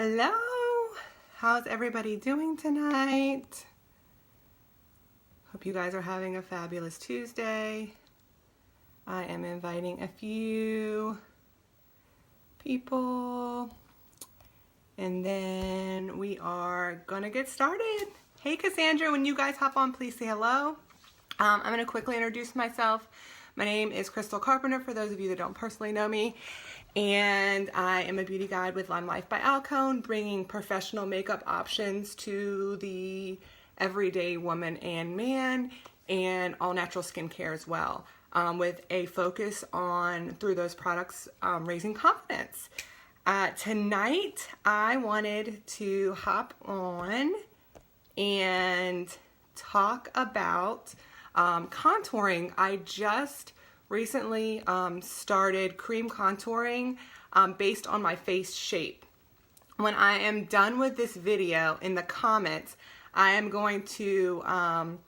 Hello, how's everybody doing tonight? Hope you guys are having a fabulous Tuesday. I am inviting a few people and then we are gonna get started. Hey Cassandra, when you guys hop on, please say hello. I'm gonna quickly introduce myself. My name is Crystal Carpenter, for those of you that don't personally know me. And I am a beauty guide with LimeLife by Alcone, bringing professional makeup options to the everyday woman and man, and all natural skincare as well, with a focus on, through those products, raising confidence. Tonight, I wanted to hop on and talk about contouring. I just recently started cream contouring based on my face shape. When I am done with this video, in the comments, I am going to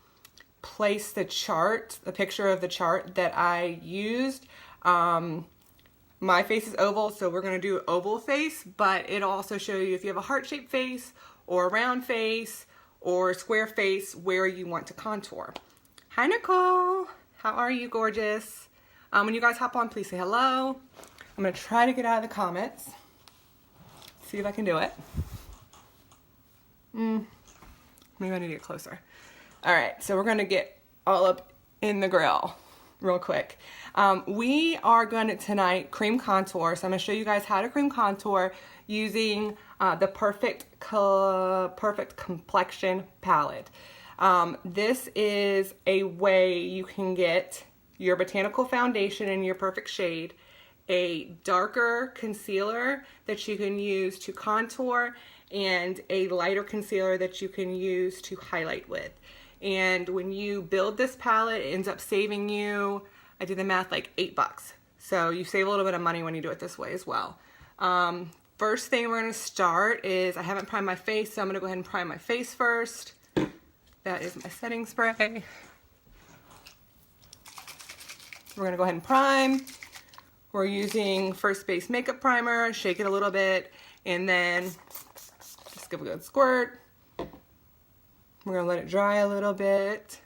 place the chart, the picture of the chart that I used. My face is oval, so we're going to do oval face, but it'll also show you if you have a heart-shaped face or a round face or a square face where you want to contour. Hi Nicole, how are you, gorgeous? When you guys hop on, please say hello. I'm going to try to get out of the comments. See if I can do it. Maybe I need to get closer. All right, so we're going to get all up in the grill real quick. We are going to tonight cream contour. So I'm going to show you guys how to cream contour using the Perfect Complexion palette. This is a way you can get your Botanical Foundation in your perfect shade, a darker concealer that you can use to contour, and a lighter concealer that you can use to highlight with. And when you build this palette, it ends up saving you, I did the math, like $8. So you save a little bit of money when you do it this way as well. First thing we're going to start is, I haven't primed my face, so I'm going to go ahead and prime my face first. That is my setting spray. We're going to go ahead and prime. We're using First Base Makeup Primer. Shake it a little bit and then just give a good squirt. We're going to let it dry a little bit.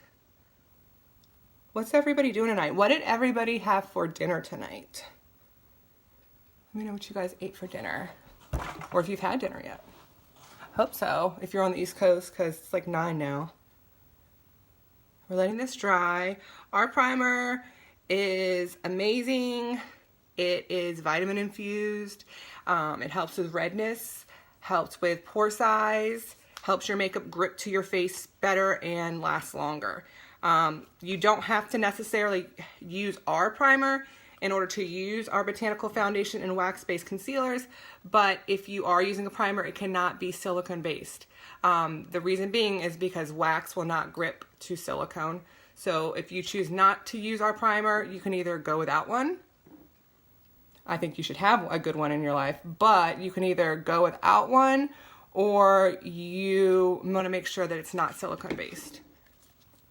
What's everybody doing tonight? What did everybody have for dinner tonight? Let me know what you guys ate for dinner, or if you've had dinner yet. Hope so, if you're on the East Coast, because it's like 9 now. We're letting this dry. Our primer is amazing. It is vitamin infused. It helps with redness, helps with pore size, helps your makeup grip to your face better and last longer. You don't have to necessarily use our primer in order to use our Botanical Foundation and wax-based concealers, but if you are using a primer, it cannot be silicone-based. The reason being is because wax will not grip to silicone. So if you choose not to use our primer, you can either go without one. I think you should have a good one in your life, but you can either go without one, or you want to make sure that it's not silicone-based.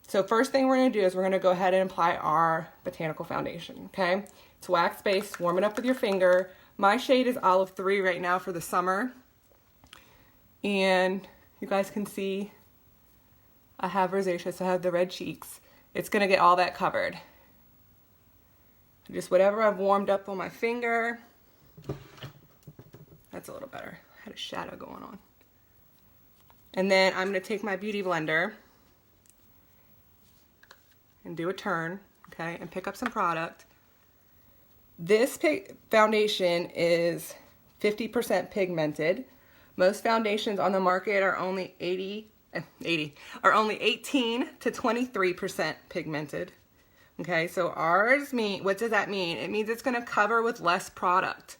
So first thing we're going to do is we're going to go ahead and apply our Botanical Foundation, okay? It's wax-based. Warm it up with your finger. My shade is Olive 3 right now for the summer. And you guys can see I have rosacea, so I have the red cheeks. It's going to get all that covered. Just whatever I've warmed up on my finger. That's a little better. I had a shadow going on. And then I'm going to take my beauty blender and do a turn, okay, and pick up some product. This foundation is 50% pigmented. Most foundations on the market are only 18 to 23% pigmented. Okay, so ours what does that mean? It means it's going to cover with less product.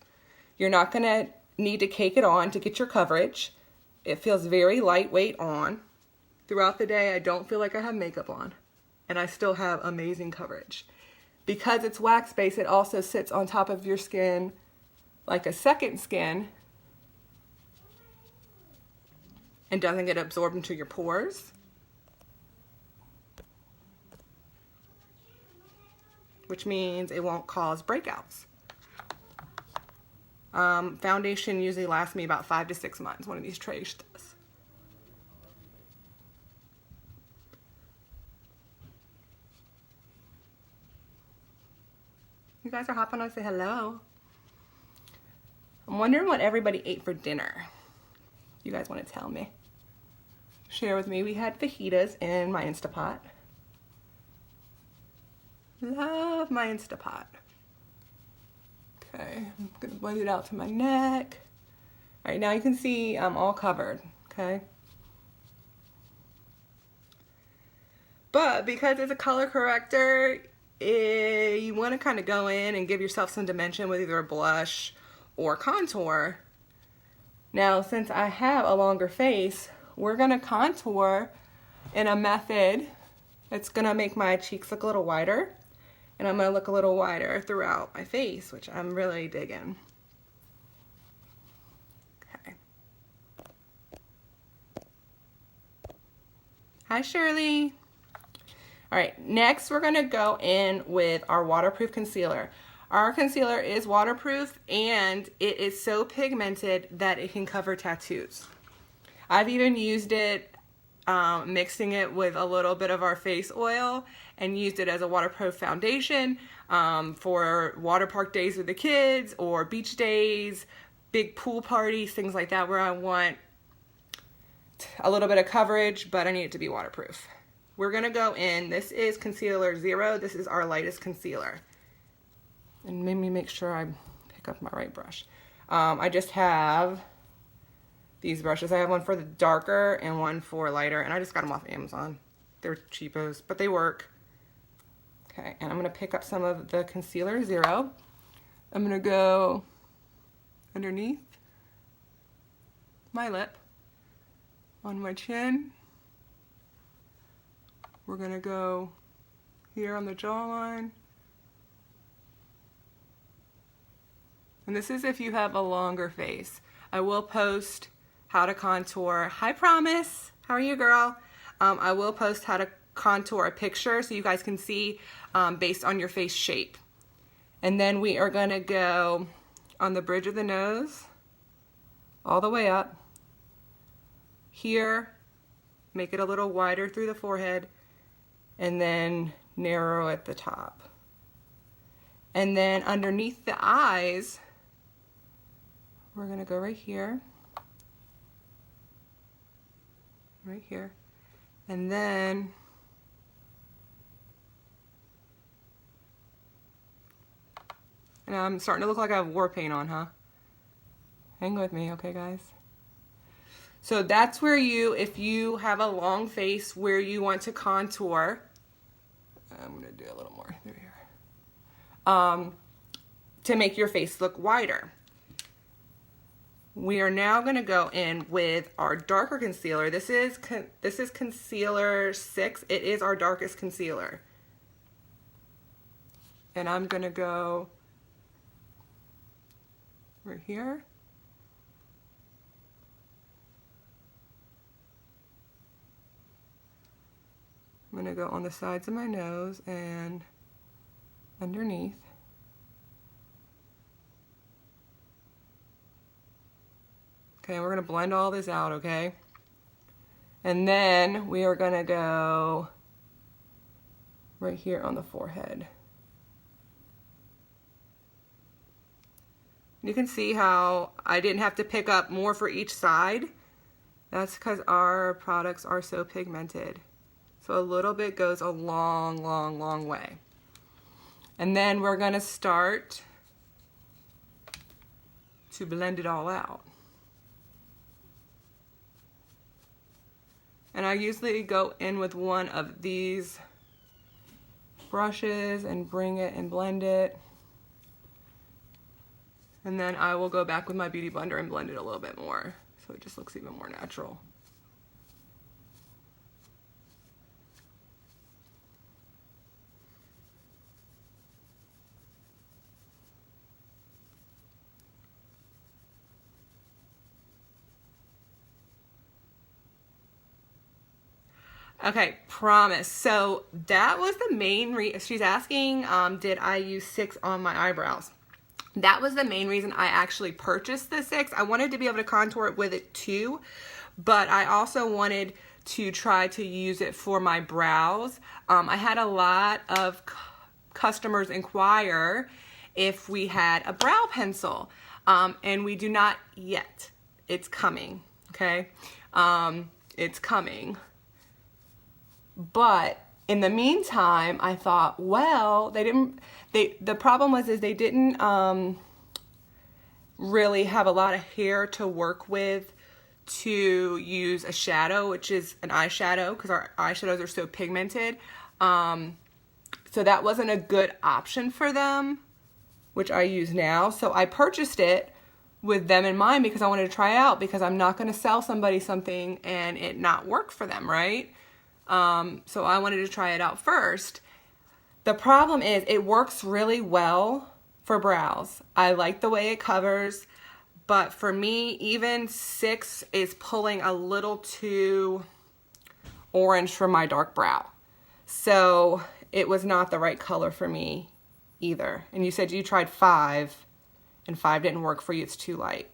You're not going to need to cake it on to get your coverage. It feels very lightweight on. Throughout the day, I don't feel like I have makeup on, and I still have amazing coverage. Because it's wax-based, it also sits on top of your skin like a second skin and doesn't get absorbed into your pores. Which means it won't cause breakouts. Foundation usually lasts me about 5 to 6 months, one of these trays does. You guys are hopping on to say hello. I'm wondering what everybody ate for dinner. You guys want to tell me? Share with me. We had fajitas in my Instapot. Love my Instapot. Okay, I'm gonna blend it out to my neck. All right, now you can see I'm all covered, okay? But because it's a color corrector, you want to kind of go in and give yourself some dimension with either a blush or contour. Now, since I have a longer face, we're gonna contour in a method that's gonna make my cheeks look a little wider, and I'm gonna look a little wider throughout my face, which I'm really digging. Okay. Hi, Shirley. All right, next we're gonna go in with our waterproof concealer. Our concealer is waterproof and it is so pigmented that it can cover tattoos. I've even used it, mixing it with a little bit of our face oil, and used it as a waterproof foundation for water park days with the kids, or beach days, big pool parties, things like that, where I want a little bit of coverage, but I need it to be waterproof. We're gonna go in, this is Concealer Zero, this is our lightest concealer. And let me make sure I pick up my right brush. I just have these brushes. I have one for the darker and one for lighter, and I just got them off Amazon. They're cheapos, but they work. Okay, and I'm gonna pick up some of the Concealer Zero. I'm gonna go underneath my lip, on my chin. We're gonna go here on the jawline. And this is if you have a longer face. I will post how to contour. Hi, Promise. How are you, girl? I will post how to contour a picture so you guys can see based on your face shape. And then we are gonna go on the bridge of the nose, all the way up. Here, make it a little wider through the forehead, and then narrow at the top. And then underneath the eyes, we're gonna go right here, and then I'm starting to look like I have war paint on, huh? Hang with me, okay, guys? So that's where if you have a long face where you want to contour, I'm gonna do a little more through here, to make your face look wider. We are now going to go in with our darker concealer. This is Concealer 6. It is our darkest concealer. And I'm going to go right here. I'm going to go on the sides of my nose and underneath. Okay, we're gonna blend all this out, okay? And then we are gonna go right here on the forehead. You can see how I didn't have to pick up more for each side. That's because our products are so pigmented. So a little bit goes a long, long, long way. And then we're gonna start to blend it all out. And I usually go in with one of these brushes and bring it and blend it. And then I will go back with my beauty blender and blend it a little bit more, so it just looks even more natural. Okay, Promise. So that was the main she's asking, did I use 6 on my eyebrows? That was the main reason I actually purchased the 6. I wanted to be able to contour it with it too, but I also wanted to try to use it for my brows. I had a lot of customers inquire if we had a brow pencil, and we do not yet. It's coming, okay? It's coming. But in the meantime, I thought, well, the problem was they didn't really have a lot of hair to work with to use a shadow, which is an eyeshadow, because our eyeshadows are so pigmented. So that wasn't a good option for them, which I use now. So I purchased it with them in mind because I wanted to try it out, because I'm not going to sell somebody something and it not work for them, right? So I wanted to try it out first. The problem is it works really well for brows. I like the way it covers, but for me, even 6 is pulling a little too orange for my dark brow. So it was not the right color for me either. And you said you tried 5 and 5 didn't work for you. It's too light.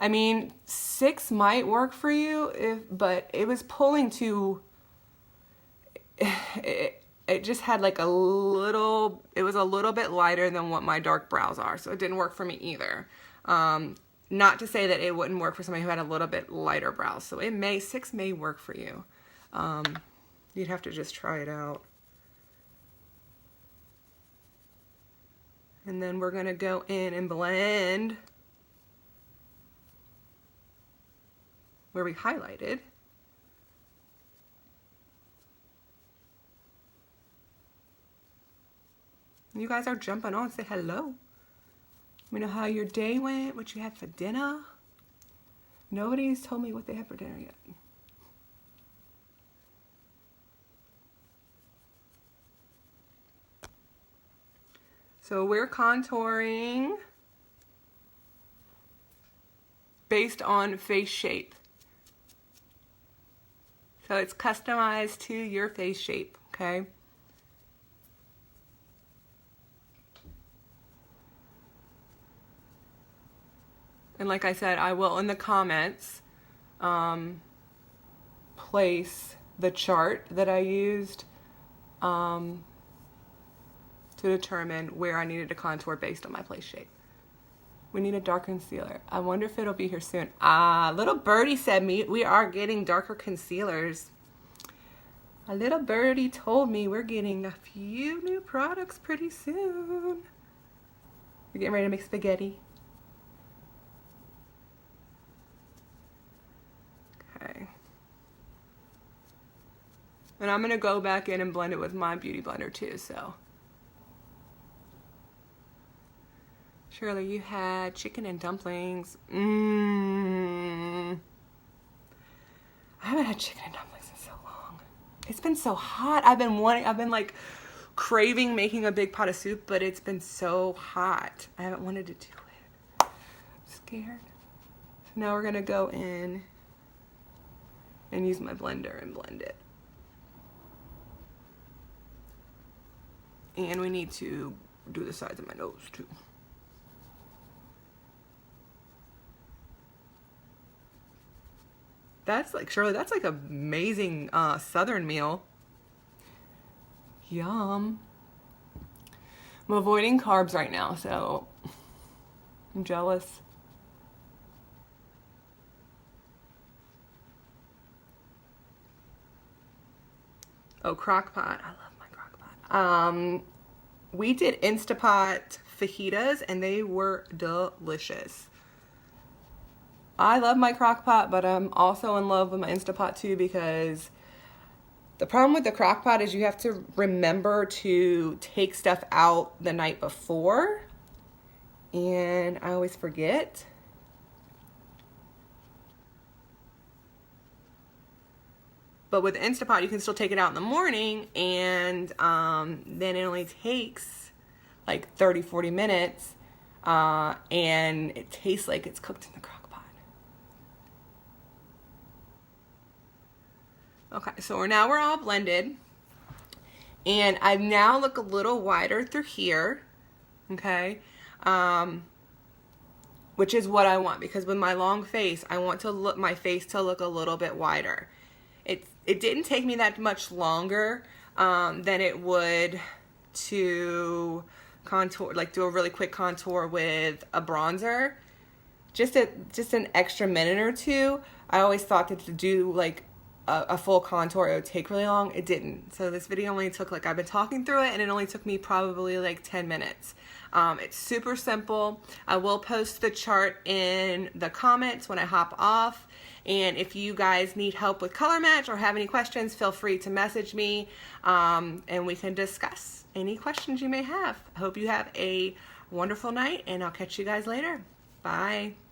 I mean, 6 might work for you, but it was pulling too... It just had like it was a little bit lighter than what my dark brows are, so it didn't work for me either. Not to say that it wouldn't work for somebody who had a little bit lighter brows, so 6 may work for you. You'd have to just try it out. And then we're gonna go in and blend where we highlighted. You guys are jumping on. Say hello. Let me know how your day went, what you had for dinner. Nobody's told me what they had for dinner yet. So we're contouring based on face shape. So it's customized to your face shape, okay? And like I said, I will in the comments place the chart that I used to determine where I needed to contour based on my face shape. We need a dark concealer. I wonder if it'll be here soon. Little birdie said we are getting darker concealers. A little birdie told me we're getting a few new products pretty soon. We're getting ready to make spaghetti. Okay. And I'm gonna go back in and blend it with my beauty blender too, so. Shirley, you had chicken and dumplings. I haven't had chicken and dumplings in so long. It's been so hot. I've been like craving making a big pot of soup, but it's been so hot. I haven't wanted to do it. I'm scared. So now we're gonna go in and use my blender and blend it. And we need to do the sides of my nose too. That's like, Shirley, that's like an amazing southern meal. Yum. I'm avoiding carbs right now, so I'm jealous. Oh, crock pot. I love my crock pot. We did Instapot fajitas and they were delicious. I love my crock pot, but I'm also in love with my Instapot too, because the problem with the crock pot is you have to remember to take stuff out the night before, and I always forget. But with the Instapot, you can still take it out in the morning, and then it only takes like 30-40 minutes, and it tastes like it's cooked in the crock pot. Okay, so we're all blended, and I now look a little wider through here, okay? which is what I want, because with my long face, I want my face to look a little bit wider. It didn't take me that much longer than it would to contour, like do a really quick contour with a bronzer. Just an extra minute or two. I always thought that to do like a full contour, it would take really long. It didn't. So this video only took, like, I've been talking through it, and it only took me probably like 10 minutes. It's super simple. I will post the chart in the comments when I hop off. And if you guys need help with color match or have any questions, feel free to message me, and we can discuss any questions you may have. I hope you have a wonderful night, and I'll catch you guys later. Bye.